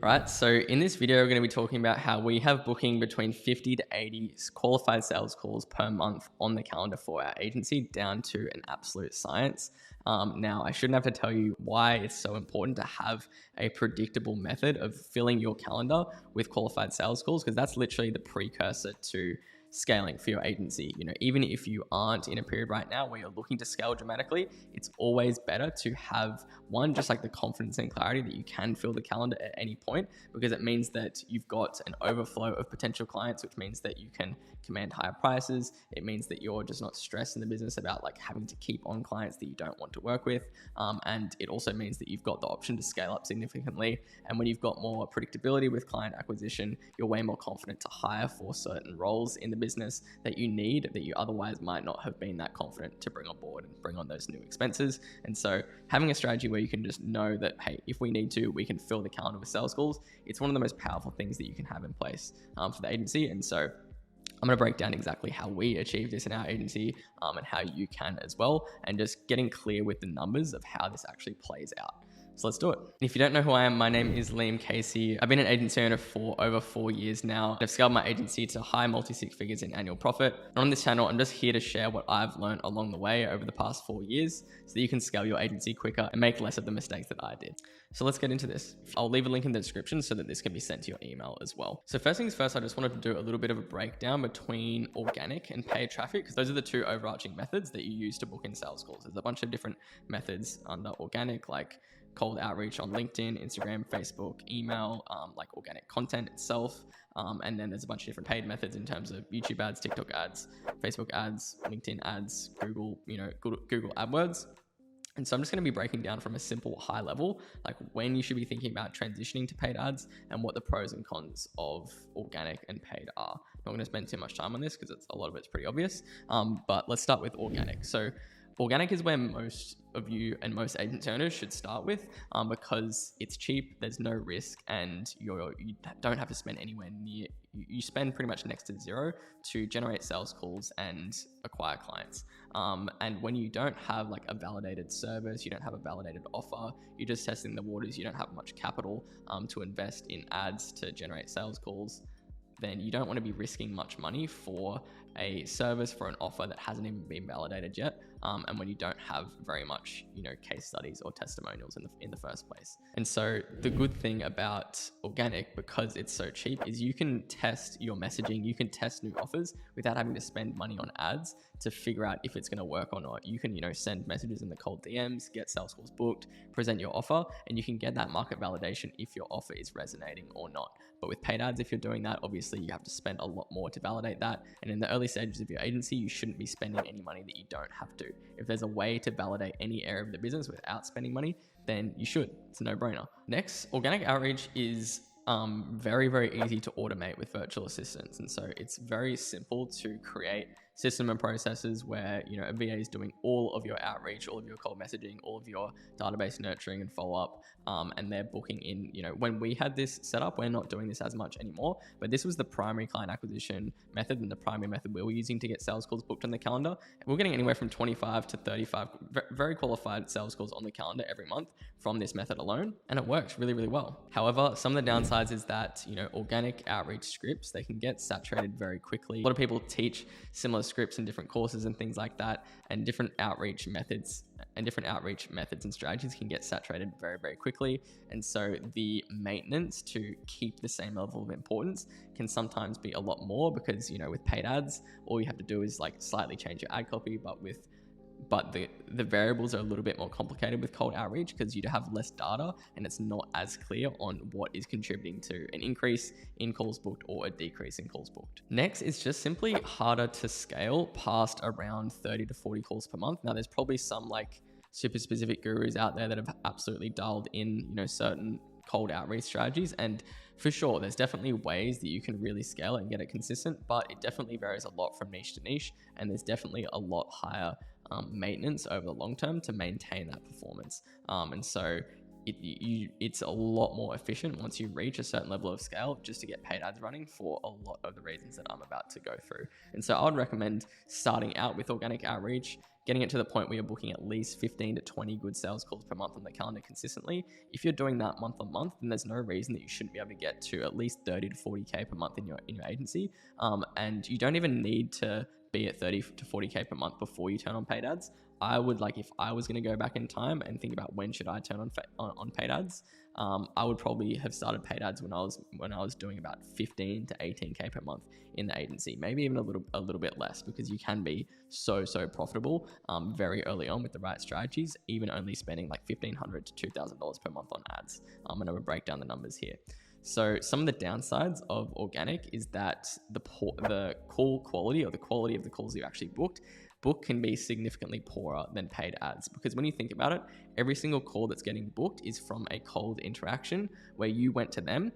All right, so in this video, we're going to be talking about how we have booking between 50 to 80 qualified sales calls per month on the calendar for our agency, down to an absolute science. Now, I shouldn't have to tell you why it's so important to have a predictable method of filling your calendar with qualified sales calls, because that's literally the precursor to scaling for your agency. Even if you aren't in a period right now where you're looking to scale dramatically, it's always better to have one, just like the confidence and clarity that you can fill the calendar at any point, because it means that you've got an overflow of potential clients, which means that you can command higher prices. It means that you're just not stressed in the business about like having to keep on clients that you don't want to work with. And it also means that you've got the option to scale up significantly. And when you've got more predictability with client acquisition, you're way more confident to hire for certain roles in the business that you need, that you otherwise might not have been that confident to bring on board and bring on those new expenses. And so having a strategy where you can just know that, hey, if we need to, we can fill the calendar with sales calls, it's one of the most powerful things that you can have in place for the agency. And so I'm going to break down exactly how we achieve this in our agency and how you can as well, and just getting clear with the numbers of how this actually plays out. So let's do it. If you don't know who I am, my name is Liam Casey. I've been an agency one for over 4 years now. I've scaled my agency to high multi-six figures in annual profit. And on this channel, I'm just here to share what I've learned along the way over the past 4 years so that you can scale your agency quicker and make less of the mistakes that I did. So let's get into this. I'll leave a link in the description so that this can be sent to your email as well. So first things first, I just wanted to do a little bit of a breakdown between organic and paid traffic, because those are the two overarching methods that you use to book in sales calls. There's a bunch of different methods under organic, like cold outreach on LinkedIn, Instagram, Facebook, email, like organic content itself. And then there's a bunch of different paid methods in terms of YouTube ads, TikTok ads, Facebook ads, LinkedIn ads, Google AdWords. And so I'm just going to be breaking down from a simple high level, like when you should be thinking about transitioning to paid ads and what the pros and cons of organic and paid are. I'm not going to spend too much time on this because a lot of it's pretty obvious, but let's start with organic. So organic is where most of you and most agency owners should start with, because it's cheap, there's no risk, and you don't have to spend anywhere near, you spend pretty much next to zero to generate sales calls and acquire clients. And when you don't have like a validated service, you don't have a validated offer, you're just testing the waters, you don't have much capital to invest in ads to generate sales calls, then you don't want to be risking much money for a service, for an offer that hasn't even been validated yet, and when you don't have very much, case studies or testimonials in the first place. And so the good thing about organic, because it's so cheap, is you can test your messaging, you can test new offers without having to spend money on ads to figure out if it's going to work or not. You can, send messages in the cold DMs, get sales calls booked, present your offer, and you can get that market validation if your offer is resonating or not. But with paid ads, if you're doing that, obviously you have to spend a lot more to validate that. And in the early stages of your agency, you shouldn't be spending any money that you don't have to. If there's a way to validate any area of the business without spending money, then you should. It's a no-brainer. Next, organic outreach is very, very easy to automate with virtual assistants. And so it's very simple to create system and processes where, a VA is doing all of your outreach, all of your cold messaging, all of your database nurturing and follow-up, and they're booking in, when we had this set up, we're not doing this as much anymore, but this was the primary client acquisition method and the primary method we were using to get sales calls booked on the calendar. And we're getting anywhere from 25 to 35 very qualified sales calls on the calendar every month from this method alone, and it works really, really well. However, some of the downsides is that, organic outreach scripts, they can get saturated very quickly. A lot of people teach similar scripts in different courses and things like that, and different outreach methods and strategies can get saturated very, very quickly. And so the maintenance to keep the same level of importance can sometimes be a lot more, because, with paid ads, all you have to do is like slightly change your ad copy, but the variables are a little bit more complicated with cold outreach, because you have less data and it's not as clear on what is contributing to an increase in calls booked or a decrease in calls booked. Next, it's just simply harder to scale past around 30 to 40 calls per month. Now, there's probably some like super specific gurus out there that have absolutely dialed in, certain cold outreach strategies. And for sure, there's definitely ways that you can really scale it and get it consistent, but it definitely varies a lot from niche to niche. And there's definitely a lot higher maintenance over the long term to maintain that performance. And so it's a lot more efficient once you reach a certain level of scale just to get paid ads running for a lot of the reasons that I'm about to go through. And so I would recommend starting out with organic outreach, getting it to the point where you're booking at least 15 to 20 good sales calls per month on the calendar consistently. If you're doing that month on month, then there's no reason that you shouldn't be able to get to at least 30 to 40K per month in your agency. And you don't even need to be at 30 to 40K per month before you turn on paid ads. I would, like, if I was going to go back in time and think about when should I turn on paid ads, I would probably have started paid ads when I was doing about 15 to 18K per month in the agency, maybe even a little bit less, because you can be so profitable very early on with the right strategies, even only spending like $1,500 to $2,000 per month on ads. I'm going to break down the numbers here. So some of the downsides of organic is that the call quality, or the quality of the calls you actually book can be significantly poorer than paid ads. Because when you think about it, every single call that's getting booked is from a cold interaction where you went to them,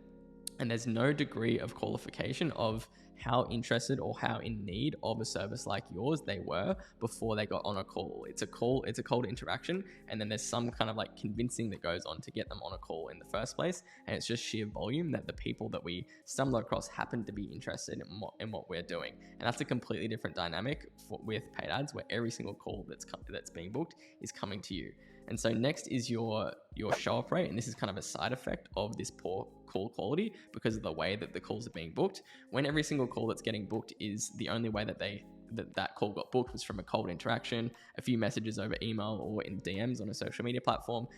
and there's no degree of qualification of how interested or how in need of a service like yours they were before they got on a call. It's a cold interaction, and then there's some kind of like convincing that goes on to get them on a call in the first place, and it's just sheer volume that the people that we stumble across happen to be interested in what we're doing. And that's a completely different dynamic with paid ads, where every single call that's being booked is coming to you. And so next is your show up rate, and this is kind of a side effect of this poor call quality because of the way that the calls are being booked. When every single call that's getting booked is the only way that call got booked was from a cold interaction, a few messages over email or in DMs on a social media platform,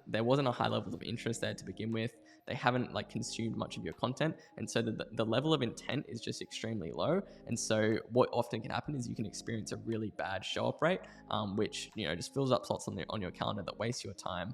there wasn't a high level of interest there to begin with. They haven't like consumed much of your content, and so the level of intent is just extremely low. And so what often can happen is you can experience a really bad show up rate, which just fills up slots on your calendar that wastes your time,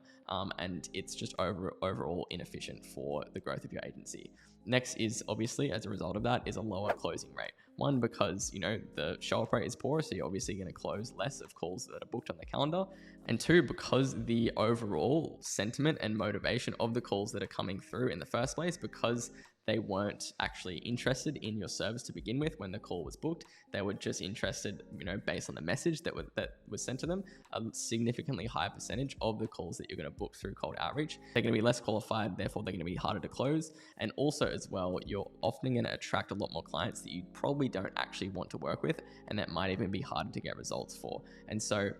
and it's just overall inefficient for the growth of your agency. Next is, obviously, as a result of that, is a lower closing rate. One, because the show up rate is poor, so you're obviously going to close less of calls that are booked on the calendar. And two, because the overall sentiment and motivation of the calls that are coming through in the first place, because they weren't actually interested in your service to begin with when the call was booked, they were just interested, based on the message that was sent to them. A significantly higher percentage of the calls that you're going to book through cold outreach, they're going to be less qualified, therefore they're going to be harder to close. And also as well, you're often going to attract a lot more clients that you probably don't actually want to work with, and that might even be harder to get results for. And so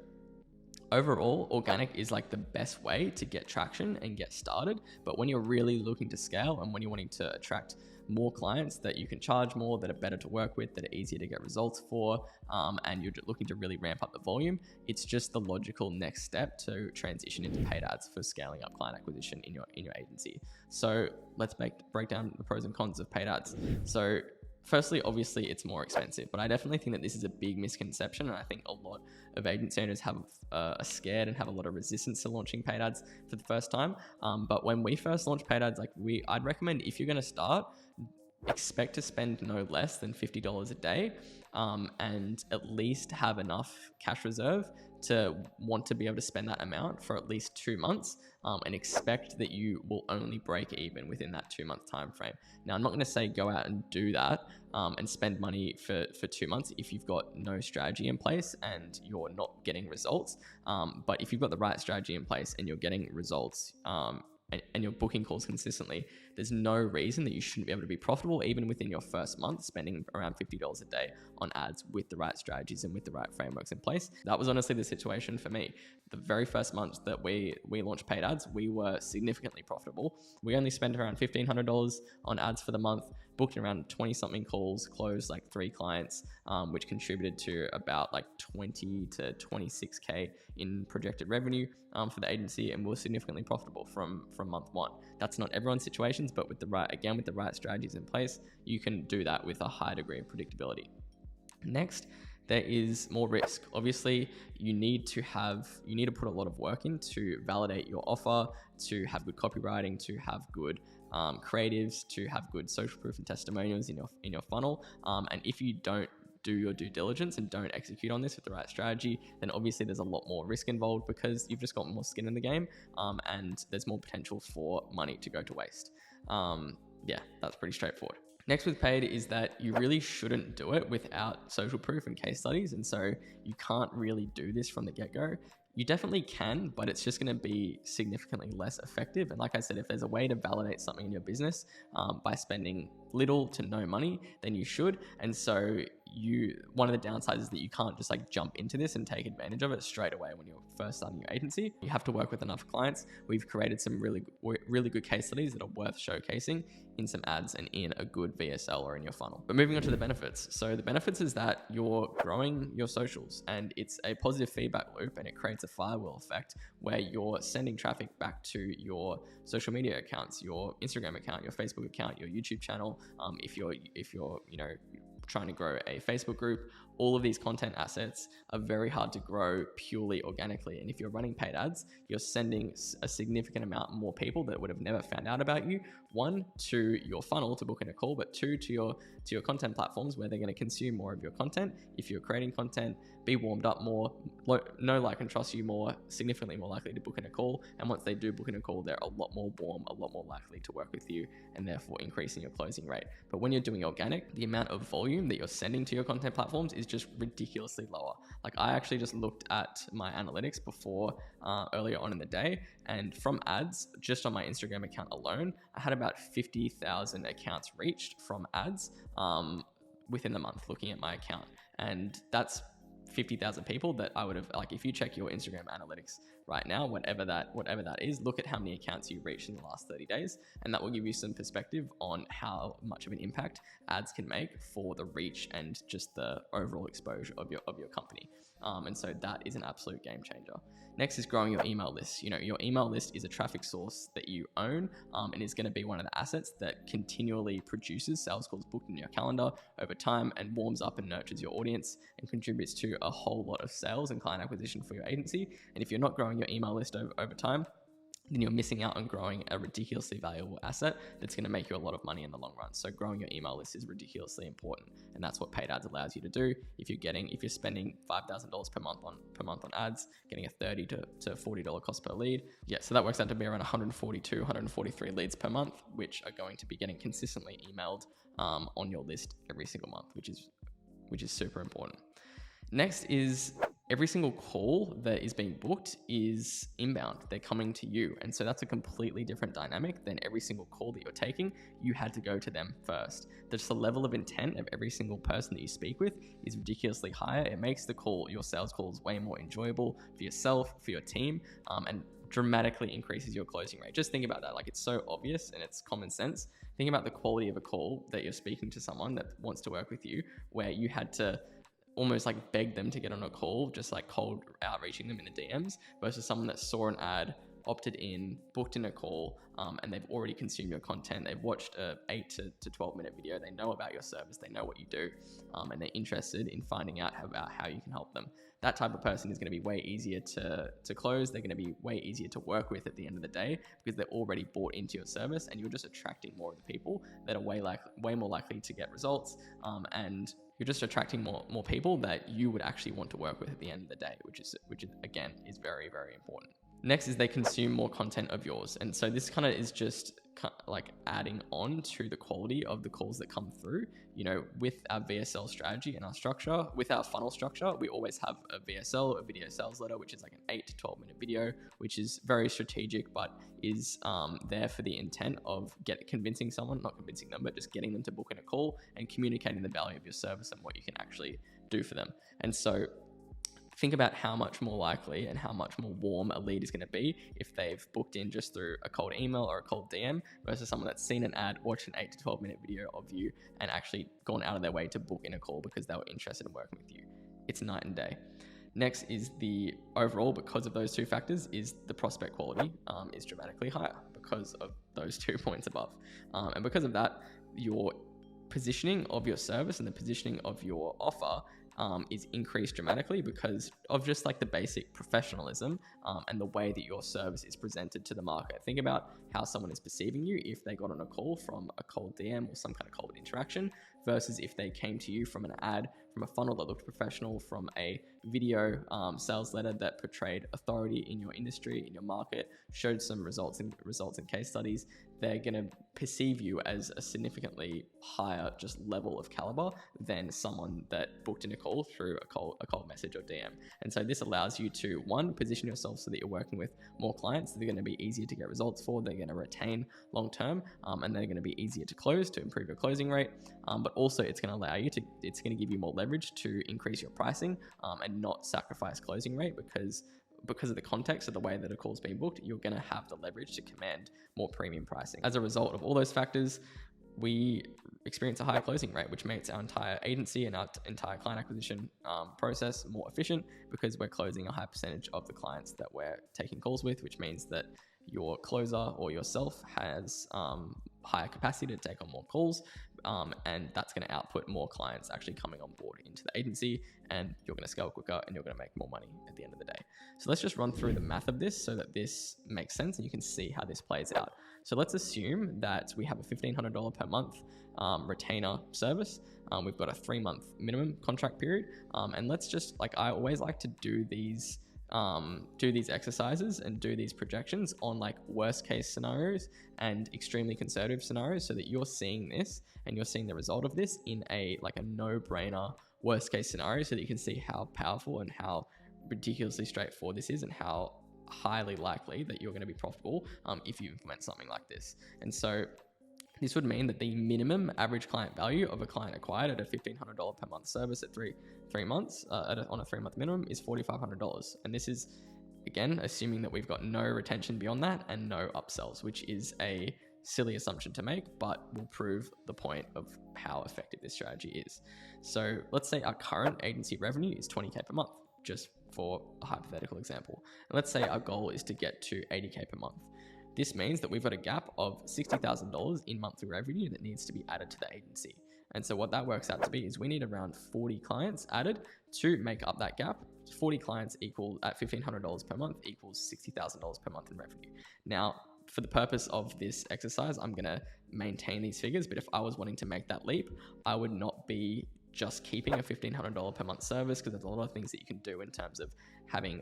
overall, organic is like the best way to get traction and get started. But when you're really looking to scale and when you're wanting to attract more clients that you can charge more, that are better to work with, that are easier to get results for, and you're looking to really ramp up the volume, it's just the logical next step to transition into paid ads for scaling up client acquisition in your agency. So let's break down the pros and cons of paid ads. So firstly, obviously, it's more expensive, but I definitely think that this is a big misconception, and I think a lot of agency owners are scared and have a lot of resistance to launching paid ads for the first time. But when we first launched paid ads, I'd recommend, if you're going to start, expect to spend no less than $50 a day, and at least have enough cash reserve to want to be able to spend that amount for at least 2 months, and expect that you will only break even within that 2-month time frame. Now, I'm not going to say go out and do that and spend money for 2 months if you've got no strategy in place and you're not getting results. But if you've got the right strategy in place and you're getting results, and you're booking calls consistently, there's no reason that you shouldn't be able to be profitable even within your first month, spending around $50 a day on ads with the right strategies and with the right frameworks in place. That was honestly the situation for me. The very first month that we launched paid ads, we were significantly profitable. We only spent around $1,500 on ads for the month, booked around 20 something calls, closed like 3 clients, which contributed to about like 20 to 26K in projected revenue for the agency, and we were significantly profitable from month 1. That's not everyone's situations, but with the right strategies in place, you can do that with a high degree of predictability. Next, there is more risk. Obviously, you need to put a lot of work in to validate your offer, to have good copywriting, to have good creatives, to have good social proof and testimonials in your funnel. And if you don't do your due diligence and don't execute on this with the right strategy, then obviously there's a lot more risk involved because you've just got more skin in the game, and there's more potential for money to go to waste. That's pretty straightforward. Next with paid is that you really shouldn't do it without social proof and case studies. And so you can't really do this from the get-go. You definitely can, but it's just going to be significantly less effective. And like I said, if there's a way to validate something in your business by spending little to no money, then you should. And so one of the downsides is that you can't just like jump into this and take advantage of it straight away when you're first starting your agency. You have to work with enough clients. We've created some really good case studies that are worth showcasing in some ads and in a good VSL or in your funnel. But moving on to the benefits. So the benefits is that you're growing your socials, and it's a positive feedback loop, and it creates a flywheel effect where you're sending traffic back to your social media accounts, your Instagram account, your Facebook account, your YouTube channel. If you're trying to grow a Facebook group, all of these content assets are very hard to grow purely organically. And if you're running paid ads, you're sending a significant amount more people that would have never found out about you, one, to your funnel to book in a call, but two, to your content platforms where they're going to consume more of your content. If you're creating content, be warmed up more, know, like, and trust you more, significantly more likely to book in a call. And once they do book in a call, they're a lot more warm, a lot more likely to work with you, and therefore increasing your closing rate. But when you're doing organic, the amount of volume that you're sending to your content platforms is just ridiculously lower. Like, I actually just looked at my analytics before earlier on in the day, and from ads, just on my Instagram account alone, I had about 50,000 accounts reached from ads within the month looking at my account. And that's 50,000 people that I would have, like, if you check your Instagram analytics right now, whatever that is, look at how many accounts you reached in the last 30 days. And that will give you some perspective on how much of an impact ads can make for the reach and just the overall exposure of your company. And so that is an absolute game changer. Next is growing your email list. Your email list is a traffic source that you own, and is going to be one of the assets that continually produces sales calls booked in your calendar over time and warms up and nurtures your audience and contributes to a whole lot of sales and client acquisition for your agency. And if you're not growing your email list over time, then you're missing out on growing a ridiculously valuable asset that's going to make you a lot of money in the long run. So growing your email list is ridiculously important, and that's what paid ads allows you to do. If you're spending $5,000 per month on ads, getting a $30 to $40 cost per lead, so that works out to be around 142, 143 leads per month, which are going to be getting consistently emailed on your list every single month, which is super important. Next is every single call that is being booked is inbound. They're coming to you. And so that's a completely different dynamic than every single call that you're taking. You had to go to them first. Just the level of intent of every single person that you speak with is ridiculously higher. It makes your sales calls way more enjoyable for yourself, for your team, and dramatically increases your closing rate. Just think about that. Like, it's so obvious and it's common sense. Think about the quality of a call that you're speaking to someone that wants to work with you, where you had to almost like beg them to get on a call, just like cold outreaching them in the DMs, versus someone that saw an ad, opted in, booked in a call, and they've already consumed your content. They've watched a 8 to 12 minute video. They know about your service. They know what you do, and they're interested in finding out about how you can help them. That type of person is going to be way easier to close. They're going to be way easier to work with at the end of the day because they're already bought into your service, and you're just attracting more of the people that are way more likely to get results, and you're just attracting more people that you would actually want to work with at the end of the day, which is again is very, very important. Next is they consume more content of yours. And so this kind of is just like adding on to the quality of the calls that come through. With our VSL strategy and our structure, with our funnel structure, we always have a VSL, a video sales letter, which is like an 8 to 12 minute video, which is very strategic, but is there for the intent of convincing someone, not convincing them, but just getting them to book in a call and communicating the value of your service and what you can actually do for them. And so think about how much more likely and how much more warm a lead is going to be if they've booked in just through a cold email or a cold DM versus someone that's seen an ad, watched an 8 to 12 minute video of you, and actually gone out of their way to book in a call because they were interested in working with you. It's night and day. Next is the overall, because of those two factors, is the prospect quality is dramatically higher because of those 2 points above. And because of that, your positioning of your service and the positioning of your offer is increased dramatically because of just like the basic professionalism and the way that your service is presented to the market. Think about how someone is perceiving you if they got on a call from a cold DM or some kind of cold interaction versus if they came to you from an ad, from a funnel that looked professional, from a video sales letter that portrayed authority in your industry, in your market, showed some results and case studies. They're going to perceive you as a significantly higher just level of caliber than someone that booked in a call through a cold message or DM. And so this allows you to, one, position yourself so that you're working with more clients. They're going to be easier to get results for. They're going to retain long term, and they're going to be easier to close to improve your closing rate. But also it's going to allow you to, it's going to give you more leverage to increase your pricing and not sacrifice closing rate, because of the context of the way that a call's being booked, you're going to have the leverage to command more premium pricing. As a result of all those factors, we experience a higher closing rate, which makes our entire agency and our entire client acquisition process more efficient, because we're closing a high percentage of the clients that we're taking calls with, which means that your closer or yourself has higher capacity to take on more calls, and that's going to output more clients actually coming on board into the agency, and you're going to scale quicker and you're going to make more money at the end of the day. So let's just run through the math of this so that this makes sense and you can see how this plays out. So let's assume that we have a $1,500 per month retainer service. We've got a 3-month minimum contract period, and let's just, like, I always like to do these exercises and do these projections on like worst case scenarios and extremely conservative scenarios, so that you're seeing this and you're seeing the result of this in a no-brainer worst case scenario, so that you can see how powerful and how ridiculously straightforward this is, and how highly likely that you're going to be profitable if you implement something like this. And so this would mean that the minimum average client value of a client acquired at a $1,500 per month service at three months on a 3-month minimum is $4,500. And this is, again, assuming that we've got no retention beyond that and no upsells, which is a silly assumption to make, but will prove the point of how effective this strategy is. So let's say our current agency revenue is $20K per month, just for a hypothetical example. And let's say our goal is to get to $80K per month. This means that we've got a gap of $60,000 in monthly revenue that needs to be added to the agency. And so what that works out to be is we need around 40 clients added to make up that gap. 40 clients equal at $1,500 per month equals $60,000 per month in revenue. Now, for the purpose of this exercise, I'm going to maintain these figures, but if I was wanting to make that leap, I would not be just keeping a $1,500 per month service, because there's a lot of things that you can do in terms of having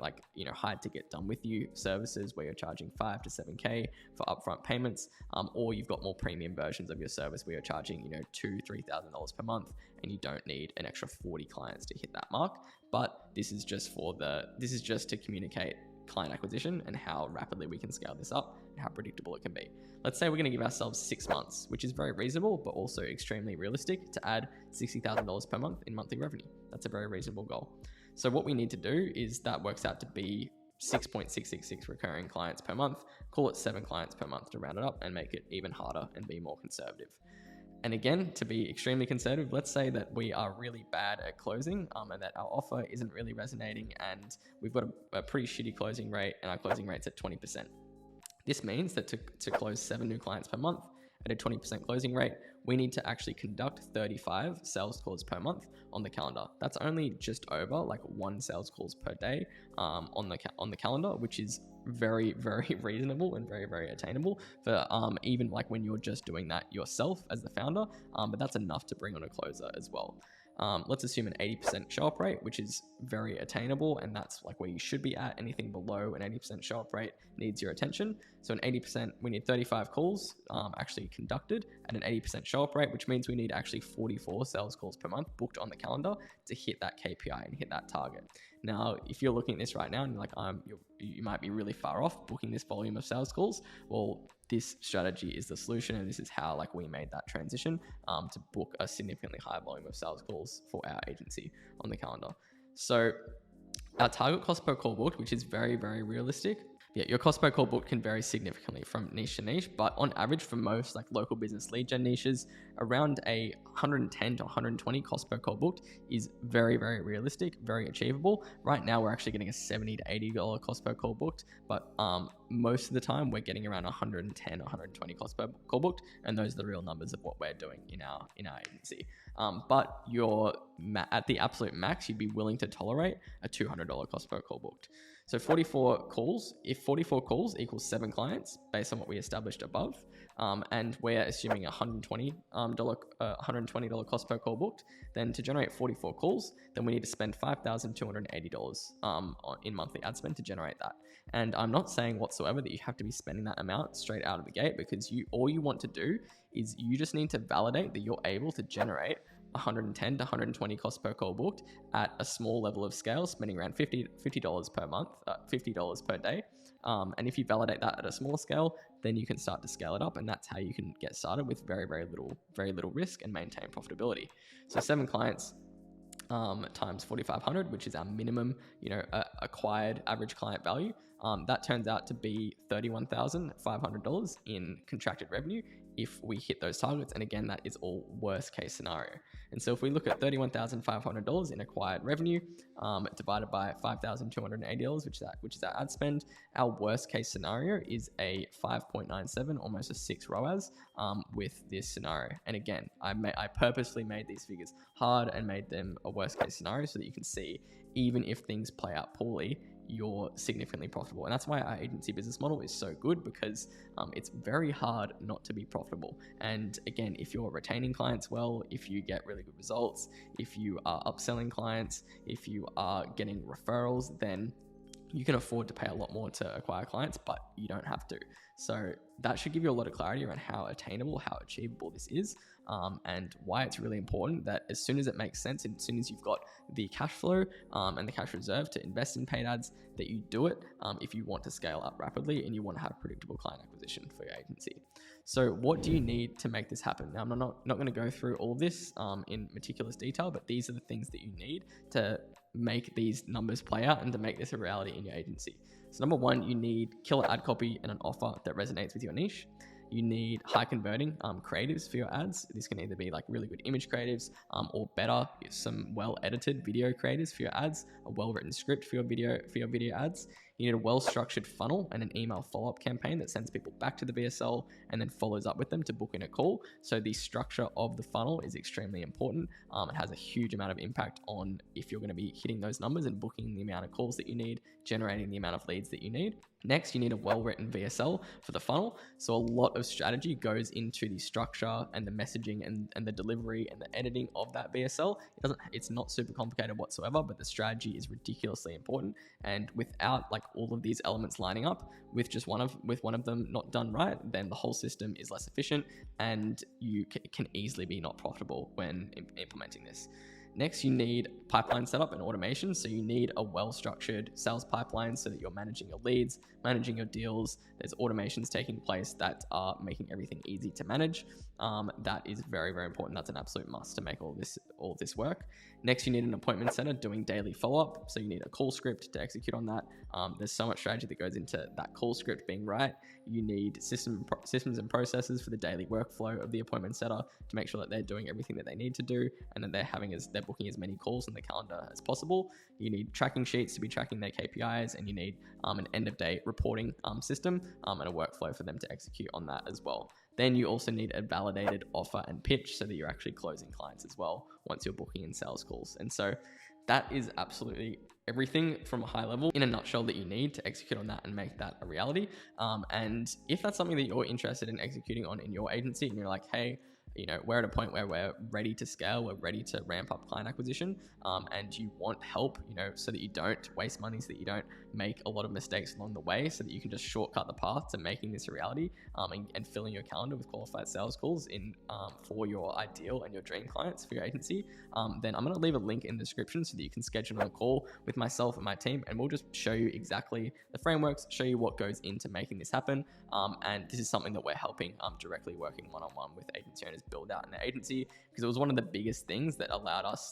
high ticket done with you services where you're charging $5 to $7K for upfront payments, or you've got more premium versions of your service where you're charging $2,000-$3,000 per month, and you don't need an extra 40 clients to hit that mark. But this is just to communicate client acquisition and how rapidly we can scale this up and how predictable it can be. Let's say we're going to give ourselves 6 months, which is very reasonable, but also extremely realistic, to add $60,000 per month in monthly revenue. That's a very reasonable goal. So what we need to do is, that works out to be 6.666 recurring clients per month. Call it 7 clients per month to round it up and make it even harder and be more conservative. And again, to be extremely conservative, let's say that we are really bad at closing and that our offer isn't really resonating, and we've got a pretty shitty closing rate, and our closing rate's at 20%. This means that to close 7 new clients per month at a 20% closing rate, we need to actually conduct 35 sales calls per month on the calendar. That's only just over 1 sales calls per day on the calendar, which is very, very reasonable and very, very attainable for even when you're just doing that yourself as the founder, but that's enough to bring on a closer as well. Let's assume an 80% show up rate, which is very attainable, and that's where you should be at. Anything below an 80% show up rate needs your attention. So an 80%, we need 35 calls actually conducted at an 80% show up rate, which means we need actually 44 sales calls per month booked on the calendar to hit that KPI and hit that target. Now, if you're looking at this right now and you're like, you might be really far off booking this volume of sales calls, well, this strategy is the solution, and this is how we made that transition to book a significantly higher volume of sales calls for our agency on the calendar. So our target cost per call booked, which is very, very realistic. Yeah, your cost per call booked can vary significantly from niche to niche, but on average for most local business lead gen niches, around a 110 to 120 cost per call booked is very, very realistic, very achievable. Right now we're actually getting a $70 to $80 cost per call booked, but most of the time we're getting around 110 or 120 cost per call booked, and those are the real numbers of what we're doing in our agency. But you're at the absolute max, you'd be willing to tolerate a $200 cost per call booked. So 44 calls, if 44 calls equals 7 clients based on what we established above, and we're assuming $120 cost per call booked, then to generate 44 calls, then we need to spend $5,280 in monthly ad spend to generate that. And I'm not saying whatsoever that you have to be spending that amount straight out of the gate, because all you want to do is you just need to validate that you're able to generate 110 to 120 cost per call booked at a small level of scale, spending around $50 per month, $50 per day. And if you validate that at a smaller scale, then you can start to scale it up, and that's how you can get started with very, very little risk and maintain profitability. So 7 clients times 4,500, which is our minimum, acquired average client value. That turns out to be $31,500 in contracted revenue if we hit those targets. And again, that is all worst case scenario. And so if we look at $31,500 in acquired revenue, divided by $5,280, which is our ad spend, our worst case scenario is a 5.97, almost a 6 ROAS with this scenario. And again, I purposely made these figures hard and made them a worst case scenario so that you can see, even if things play out poorly, you're significantly profitable. And that's why our agency business model is so good, because it's very hard not to be profitable. And again, if you're retaining clients well, if you get really good results, if you are upselling clients, if you are getting referrals, then you can afford to pay a lot more to acquire clients, but you don't have to. So that should give you a lot of clarity around how attainable, how achievable this is, and why it's really important that as soon as it makes sense, and as soon as you've got the cash flow and the cash reserve to invest in paid ads, that you do it if you want to scale up rapidly and you want to have predictable client acquisition for your agency. So what do you need to make this happen? Now, I'm not going to go through all of this in meticulous detail, but these are the things that you need to make these numbers play out and to make this a reality in your agency. So number one, you need killer ad copy and an offer that resonates with your niche. You need high converting creatives for your ads. This can either be like really good image creatives or better, some well edited video creatives for your ads, a well written script for your video ads. You need a well-structured funnel and an email follow-up campaign that sends people back to the VSL and then follows up with them to book in a call. So the structure of the funnel is extremely important. It has a huge amount of impact on if you're going to be hitting those numbers and booking the amount of calls that you need, generating the amount of leads that you need. Next, you need a well-written VSL for the funnel. So a lot of strategy goes into the structure and the messaging and the delivery and the editing of that VSL. It's not super complicated whatsoever, but the strategy is ridiculously important. And without like all of these elements lining up, with just one of them not done right, then the whole system is less efficient and you can easily be not profitable when implementing this. Next, you need pipeline setup and automation. So you need a well-structured sales pipeline so that you're managing your leads, managing your deals. There's automations taking place that are making everything easy to manage. That is very, very important. That's an absolute must to make all this work. Next, you need an appointment center doing daily follow-up. So you need a call script to execute on that. There's so much strategy that goes into that call script being right. You need systems and processes for the daily workflow of the appointment setter to make sure that they're doing everything that they need to do and that they're booking as many calls in the calendar as possible. You need tracking sheets to be tracking their KPIs, and you need an end-of-day reporting system and a workflow for them to execute on that as well. Then you also need a validated offer and pitch so that you're actually closing clients as well once you're booking in sales calls. And so that is absolutely everything from a high level in a nutshell that you need to execute on that and make that a reality. And if that's something that you're interested in executing on in your agency and you're like, hey, we're at a point where we're ready to scale, we're ready to ramp up client acquisition, and you want help, so that you don't waste money, so that you don't make a lot of mistakes along the way, so that you can just shortcut the path to making this a reality, and filling your calendar with qualified sales calls for your ideal and your dream clients for your agency, then I'm going to leave a link in the description so that you can schedule a call with myself and my team, and we'll just show you exactly the frameworks, show you what goes into making this happen. And this is something that we're helping directly working one-on-one with agency owners build out in their agency, because it was one of the biggest things that allowed us,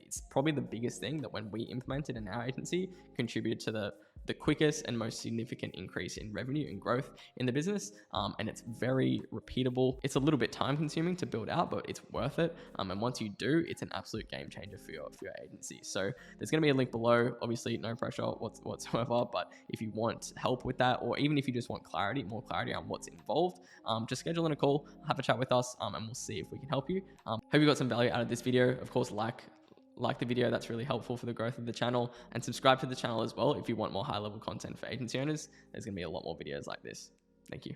it's probably the biggest thing that when we implemented in our agency contributed to the quickest and most significant increase in revenue and growth in the business. And it's very repeatable. It's a little bit time consuming to build out, but it's worth it. And once you do, it's an absolute game changer for your agency. So there's going to be a link below, obviously no pressure whatsoever, but if you want help with that, or even if you just want more clarity on what's involved, just schedule in a call, have a chat with us, and we'll see if we can help you. Hope you got some value out of this video. Of course, like the video, that's really helpful for the growth of the channel, and subscribe to the channel as well if you want more high level content for agency owners. There's going to be a lot more videos like this. Thank you.